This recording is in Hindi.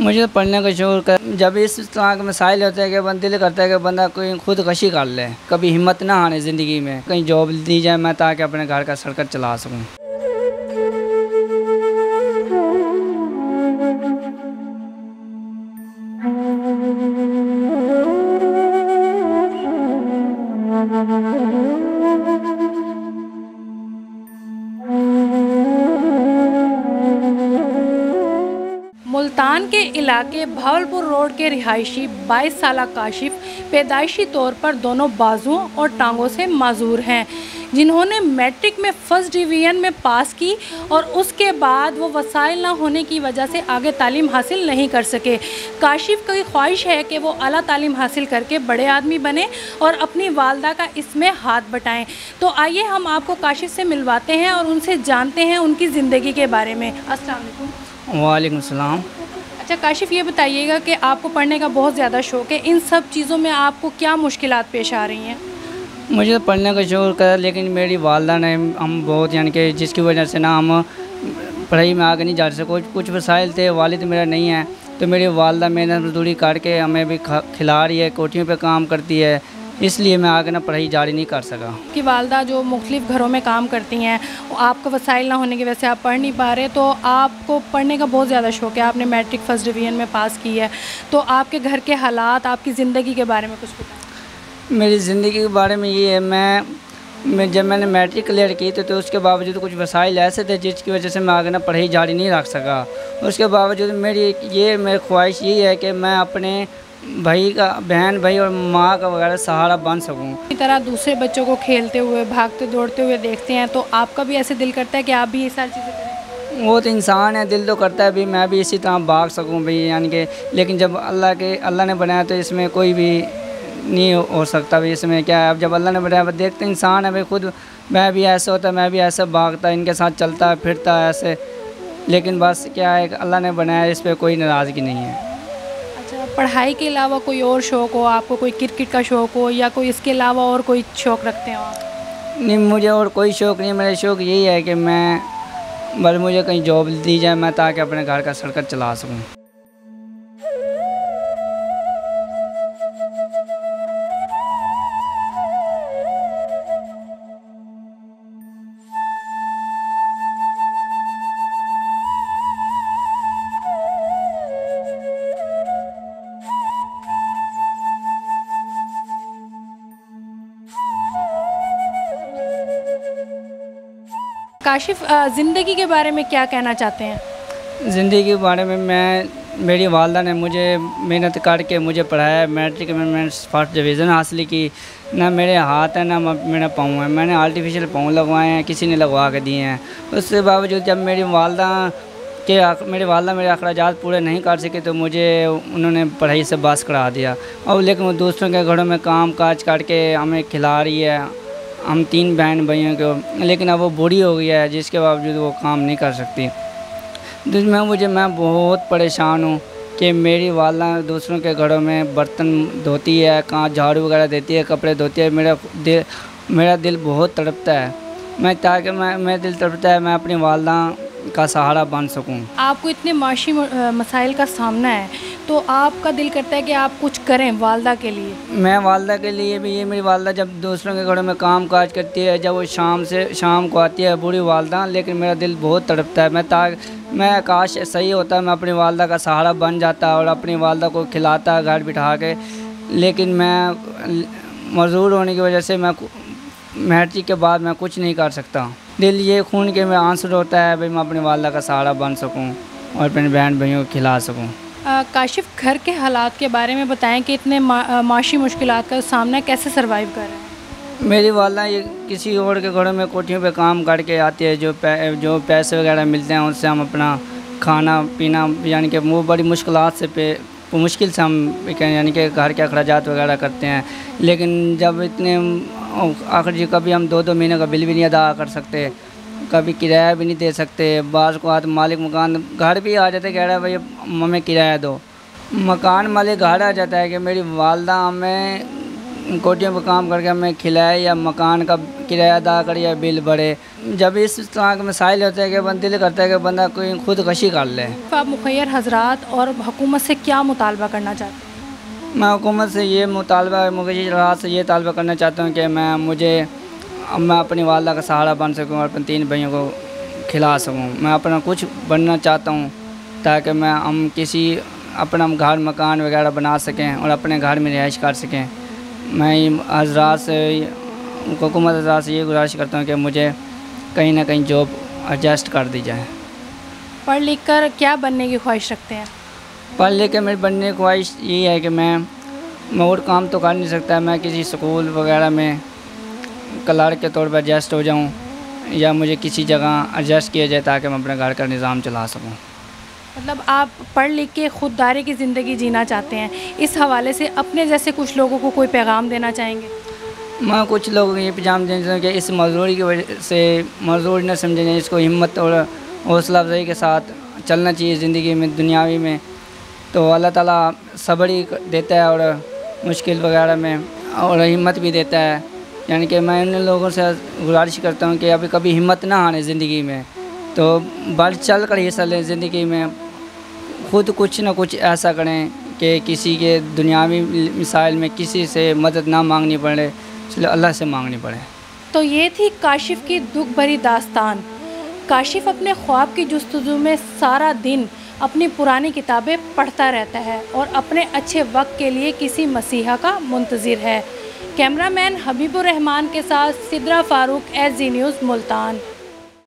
मुझे तो पढ़ने का शौक है। जब इस तरह के मसाइल होते हैं कि बंदा दिल करता है कि बंदा कोई खुदकशी कर ले, कभी हिम्मत ना आने ज़िंदगी में, कहीं जॉब दी जाए मैं ताकि अपने घर का सर्कल चला सकूँ। मुल्तान के इलाके भावलपुर रोड के रिहायशी 22 साला काशिफ पैदाइशी तौर पर दोनों बाजुओं और टांगों से माजूर हैं, जिन्होंने मैट्रिक में फर्स्ट डिवीज़न में पास की और उसके बाद वो वसाइल ना होने की वजह से आगे तालीम हासिल नहीं कर सके। काशिफ की ख्वाहिश है कि वो आला तालीम हासिल करके बड़े आदमी बने और अपनी वालदा का इसमें हाथ बटाएं। तो आइए हम आपको काशिफ से मिलवाते हैं और उनसे जानते हैं उनकी ज़िंदगी के बारे में। अस्सलाम वालेकुम। वालेकुम सलाम। अच्छा काशिफ, ये बताइएगा कि आपको पढ़ने का बहुत ज़्यादा शौक़ है, इन सब चीज़ों में आपको क्या मुश्किलात पेश आ रही हैं? मुझे तो पढ़ने का शौक है, लेकिन मेरी वालदा ने हम बहुत यानी कि जिसकी वजह से ना हम पढ़ाई में आगे नहीं जा सके। कुछ वसाइल थे, वालिद मेरा नहीं है, तो मेरी वालदा मेहनत मजदूरी करके हमें भी खिला रही है, कोठियों पे काम करती है, इसलिए मैं आगे ना पढ़ाई जारी नहीं कर सका। कि वालदा जो मुख्तलिफ़ घरों में काम करती हैं, आपका वसाइल ना होने की वजह से आप पढ़ नहीं पा रहे, तो आपको पढ़ने का बहुत ज़्यादा शौक़ है, आपने मैट्रिक फर्स्ट डिवीज़न में पास की है, तो आपके घर के हालात, आपकी ज़िंदगी के बारे में कुछ बताएं। मेरी ज़िंदगी के बारे में ये है, मैं जब मैंने मैट्रिक क्लियर की तो उसके बावजूद कुछ वसाइल ऐसे थे जिसकी वजह से मैं आगे ना पढ़ाई जारी नहीं रख सका। उसके बावजूद मेरी ख्वाहिश यही है कि मैं अपने भाई का, बहन भाई और माँ का वगैरह सहारा बन सकूँ। इसी तरह दूसरे बच्चों को खेलते हुए, भागते दौड़ते हुए देखते हैं, तो आपका भी ऐसे दिल करता है कि आप भी ये सारी चीज़ें करें? वो तो इंसान है, दिल तो करता है भी मैं भी इसी तरह भाग सकूँ भाई, यानी कि, लेकिन जब अल्लाह ने बनाया तो इसमें कोई भी नहीं हो सकता भाई। इसमें क्या है, अब जब अल्लाह ने बनाया, देखते इंसान है भाई, खुद मैं भी ऐसा होता, मैं भी ऐसा भागता, इनके साथ चलता फिरता ऐसे, लेकिन बस क्या है अल्लाह ने बनाया, इस पर कोई नाराज़गी नहीं है। अच्छा, पढ़ाई के अलावा कोई और शौक़ हो आपको, कोई क्रिकेट का शौक़ हो या कोई इसके अलावा और कोई शौक़ रखते हो आप? नहीं, मुझे और कोई शौक़ नहीं, मेरा शौक़ यही है कि बस मुझे कहीं जॉब दी जाए मैं ताकि अपने घर का सर्कल चला सकूँ। काशिफ, ज़िंदगी के बारे में क्या कहना चाहते हैं? ज़िंदगी के बारे में मेरी वालदा ने मुझे मेहनत करके मुझे पढ़ाया। मैट्रिक में मैंने फर्स्ट डिवीज़न हासिल की। ना मेरे हाथ है ना मेरा पाँव है, मैंने आर्टिफिशियल पाँव लगवाए हैं, किसी ने लगवा के दिए हैं। उसके बावजूद जब मेरी वालदा मेरे अखराजात पूरे नहीं कर सके तो मुझे उन्होंने पढ़ाई से बस करा दिया। और लेकिन वो दूसरों के घरों में काम काज करके हमें खिला रही है। हम 3 बहन भाइयों को, लेकिन अब वो बूढ़ी हो गई है, जिसके बावजूद वो काम नहीं कर सकती। मैं बहुत परेशान हूँ कि मेरी वालदा दूसरों के घरों में बर्तन धोती है, कहाँ झाड़ू वगैरह देती है, कपड़े धोती है। मेरा दिल बहुत तड़पता है, मेरा दिल तड़पता है मैं अपनी वालदा का सहारा बन सकूं। आपको इतने माशी मसाइल का सामना है, तो आपका दिल करता है कि आप कुछ करें वालदा के लिए? मैं वालदा के लिए भी, ये मेरी वालदा जब दूसरों के घरों में काम काज करती है, जब वो शाम को आती है बूढ़ी वालदा, लेकिन मेरा दिल बहुत तड़पता है। मैं काश सही होता, मैं अपनी वालदा का सहारा बन जाता और अपनी वालदा को खिलाता घर बिठा के, लेकिन मैं मजदूर होने की वजह से मैट्रिक के बाद मैं कुछ नहीं कर सकता। दिल ये खून के में आंसू होता है भाई मैं अपनी वालदा का सहारा बन सकूं और अपने बहन भाइयों को खिला सकूं। काशिफ, घर के हालात के बारे में बताएं कि इतने माशी मुश्किलात का सामना कैसे सर्वाइव कर रहे हैं? मेरी वालदा ये किसी और के घरों में कोठियों पे काम करके आती है, जो पैसे वगैरह मिलते हैं उससे हम अपना खाना पीना, यानी कि वो बड़ी मुश्किल से हम यानी कि घर के अखराजात वगैरह करते हैं। लेकिन जब इतने आखिर जी कभी हम 2-2 महीने का बिल भी नहीं अदा कर सकते, कभी किराया भी नहीं दे सकते। बाज़ को आज मालिक मकान घर भी आ जाते, कह रहा है भाई हमें किराया दो। मकान मालिक घर आ जाता है कि मेरी वालदा हमें कोटियों पर काम करके हमें खिलाए या मकान का किराया अदा करे या बिल भरे। जब इस तरह के मसाइल होते हैं कि दिल करता है कि बंदा कोई खुदकशी कर ले। आप मुखैर हजरात और हुकूमत से क्या मुतालबा करना चाहते हैं? मैं हुकूमत से ये मुतालबा मुखिया हजरात से ये तालबा करना चाहता हूँ कि मैं अपनी वालदा का सहारा बन सकूँ और अपने 3 भाइयों को खिला सकूँ। मैं अपना कुछ बनना चाहता हूँ ताकि हम किसी अपना घर मकान वगैरह बना सकें और अपने घर में रिहाइश कर सकें। मैं हजरात से हुकूमत हजरात से ये गुजारिश करता हूँ कि मुझे कहीं ना कहीं जॉब एडजस्ट कर दी जाए। पढ़ लिख कर क्या बनने की ख्वाहिश रखते हैं? पढ़ लिख के मेरी बनने की ख्वाहिश यही है कि मैं और काम तो कर नहीं सकता, मैं किसी स्कूल वगैरह में क्लर्क के तौर पर एडजस्ट हो जाऊँ या मुझे किसी जगह एडजस्ट किया जाए ताकि मैं अपने घर का निज़ाम चला सकूँ। मतलब आप पढ़ लिख के खुददारी की ज़िंदगी जीना चाहते हैं। इस हवाले से अपने जैसे कुछ लोगों को कोई पैगाम देना चाहेंगे? मैं कुछ लोगों को ये पैगाम देना चाहूँ कि इस मजदूरी की वजह से मजदूर न समझे जाए, इसको हिम्मत और हौसला अफजाई के साथ चलना चाहिए ज़िंदगी में दुनियावी में। तो अल्लाह ताला सब्र ही देता है और मुश्किल वगैरह में और हिम्मत भी देता है। यानी कि मैं उन लोगों से गुजारिश करता हूँ कि अभी कभी हिम्मत ना आने ज़िंदगी में, तो बढ़ चल कर हिस्सा लें ज़िंदगी में, खुद कुछ ना कुछ ऐसा करें कि किसी के दुनियावी मिसाइल में किसी से मदद ना मांगनी पड़े, इसलिए अल्लाह से मांगनी पड़े। तो ये थी काशिफ़ की दुख भरी दास्तान। काशिफ़ अपने ख्वाब की जुस्तजू में सारा दिन अपनी पुरानी किताबें पढ़ता रहता है और अपने अच्छे वक्त के लिए किसी मसीहा का मुंतज़िर है। कैमरामैन हबीबुर रहमान के साथ सिद्रा फारूक, SG न्यूज़, मुल्तान।